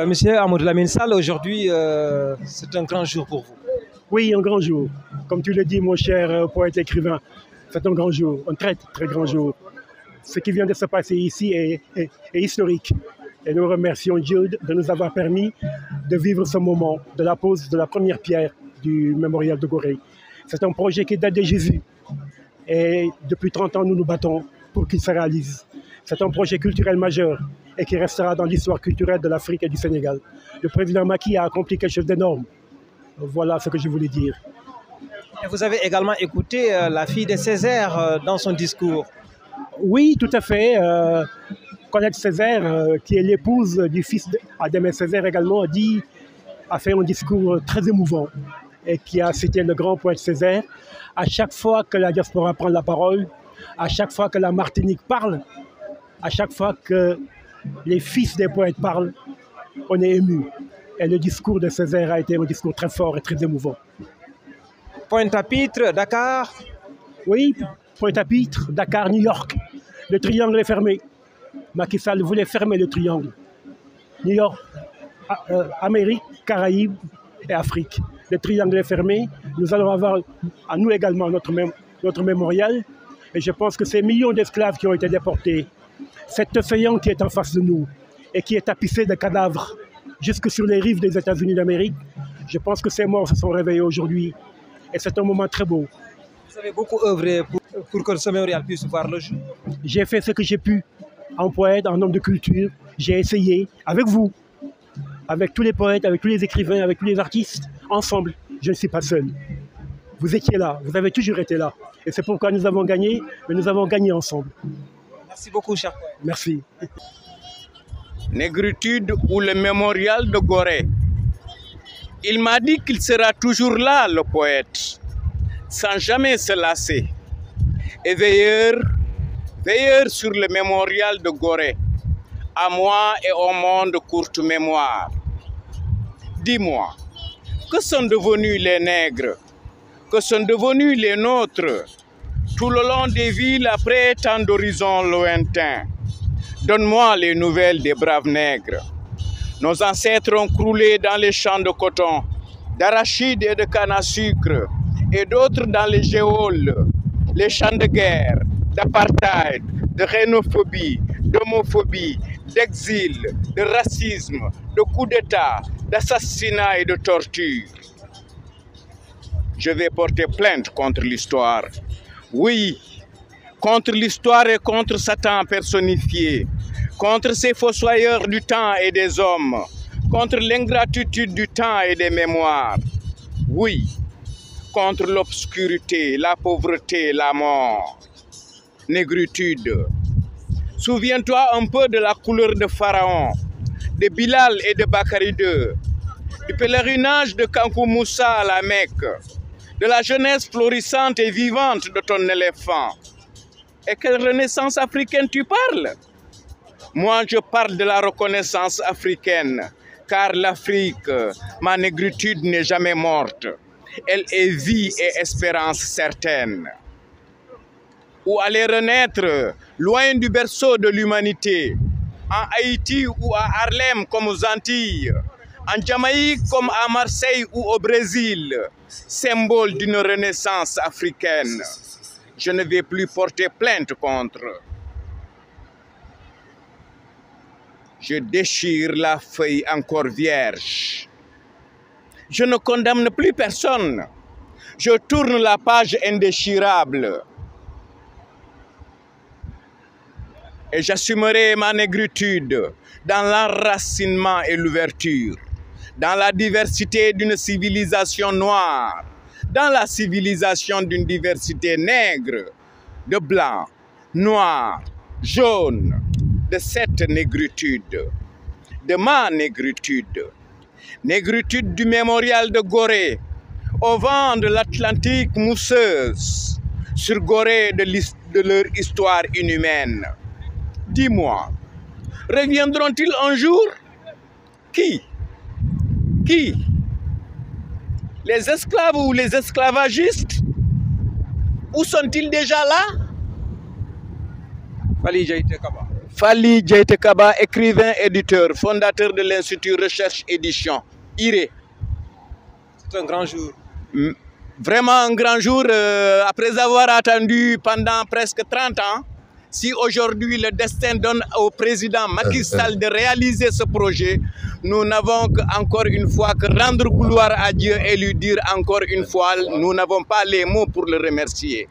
Monsieur Amadou Lamine Sall, aujourd'hui, c'est un grand jour pour vous. Oui, un grand jour. Comme tu le dis, mon cher poète écrivain, c'est un grand jour, un très, très grand jour. Ce qui vient de se passer ici est historique. Et nous remercions Dieu de nous avoir permis de vivre ce moment de la pose de la première pierre du mémorial de Gorée. C'est un projet qui date de Jésus. Et depuis 30 ans, nous nous battons pour qu'il se réalise. C'est un projet culturel majeur et qui restera dans l'histoire culturelle de l'Afrique et du Sénégal. Le président Macky a accompli quelque chose d'énorme. Voilà ce que je voulais dire. Et vous avez également écouté la fille de Césaire dans son discours. Oui, tout à fait. Colette Césaire, qui est l'épouse du fils d'Adamé Césaire également, a fait un discours très émouvant et qui a cité le grand poète Césaire. À chaque fois que la diaspora prend la parole, à chaque fois que la Martinique parle, à chaque fois que les fils des poètes parlent, on est ému. Et le discours de Césaire a été un discours très fort et très émouvant. Pointe-à-Pitre, Dakar. Oui, Pointe-à-Pitre, Dakar, New York. Le triangle est fermé. Macky Sall voulait fermer le triangle. New York, Amérique, Caraïbes et Afrique. Le triangle est fermé. Nous allons avoir à nous également notre mémorial. Et je pense que ces millions d'esclaves qui ont été déportés, cette océan qui est en face de nous et qui est tapissé de cadavres jusque sur les rives des États-Unis d'Amérique, je pense que ces morts se sont réveillés aujourd'hui. Et c'est un moment très beau. Vous avez beaucoup œuvré pour que ce mémorial puisse voir le jour. J'ai fait ce que j'ai pu en poète, en homme de culture. J'ai essayé, avec vous, avec tous les poètes, avec tous les écrivains, avec tous les artistes, ensemble. Je ne suis pas seul. Vous étiez là, vous avez toujours été là. Et c'est pourquoi nous avons gagné, mais nous avons gagné ensemble. Merci beaucoup, cher poète. Merci. Négritude ou le mémorial de Gorée. Il m'a dit qu'il sera toujours là, le poète, sans jamais se lasser. Et veilleur sur le mémorial de Gorée, à moi et au monde courte mémoire. Dis-moi, que sont devenus les nègres? Que sont devenus les nôtres tout le long des villes après tant d'horizons lointains? Donne-moi les nouvelles des braves nègres. Nos ancêtres ont croulé dans les champs de coton, d'arachides et de canne à sucre, et d'autres dans les géoles, les champs de guerre, d'apartheid, de xénophobie, d'homophobie, d'exil, de racisme, de coup d'État, d'assassinat et de torture. Je vais porter plainte contre l'histoire. Oui, contre l'histoire et contre Satan personnifié, contre ces fossoyeurs du temps et des hommes, contre l'ingratitude du temps et des mémoires. Oui, contre l'obscurité, la pauvreté, la mort. Négritude. Souviens-toi un peu de la couleur de Pharaon, de Bilal et de Bakari II, du pèlerinage de Kankou Moussa à la Mecque, de la jeunesse florissante et vivante de ton éléphant. Et quelle renaissance africaine tu parles? Moi, je parle de la reconnaissance africaine, car l'Afrique, ma négritude n'est jamais morte. Elle est vie et espérance certaine. Ou aller renaître loin du berceau de l'humanité, en Haïti ou à Harlem comme aux Antilles, en Jamaïque comme à Marseille ou au Brésil, symbole d'une renaissance africaine. Je ne vais plus porter plainte contre. Je déchire la feuille encore vierge. Je ne condamne plus personne. Je tourne la page indéchirable. Et j'assumerai ma négritude dans l'enracinement et l'ouverture, dans la diversité d'une civilisation noire, dans la civilisation d'une diversité nègre, de blanc, noir, jaune, de cette négritude, de ma négritude, négritude du mémorial de Gorée, au vent de l'Atlantique mousseuse, sur Gorée de leur histoire inhumaine. Dis-moi, reviendront-ils un jour? Qui? Qui? Les esclaves ou les esclavagistes? Où sont-ils déjà là? Fally Diaité Kaba. Fally Diaité Kaba, écrivain, éditeur, fondateur de l'Institut Recherche Édition, IRE. C'est un grand jour. Vraiment un grand jour, après avoir attendu pendant presque 30 ans, si aujourd'hui le destin donne au président Macky Sall de réaliser ce projet, nous n'avons encore une fois que rendre gloire à Dieu et lui dire encore une fois, nous n'avons pas les mots pour le remercier.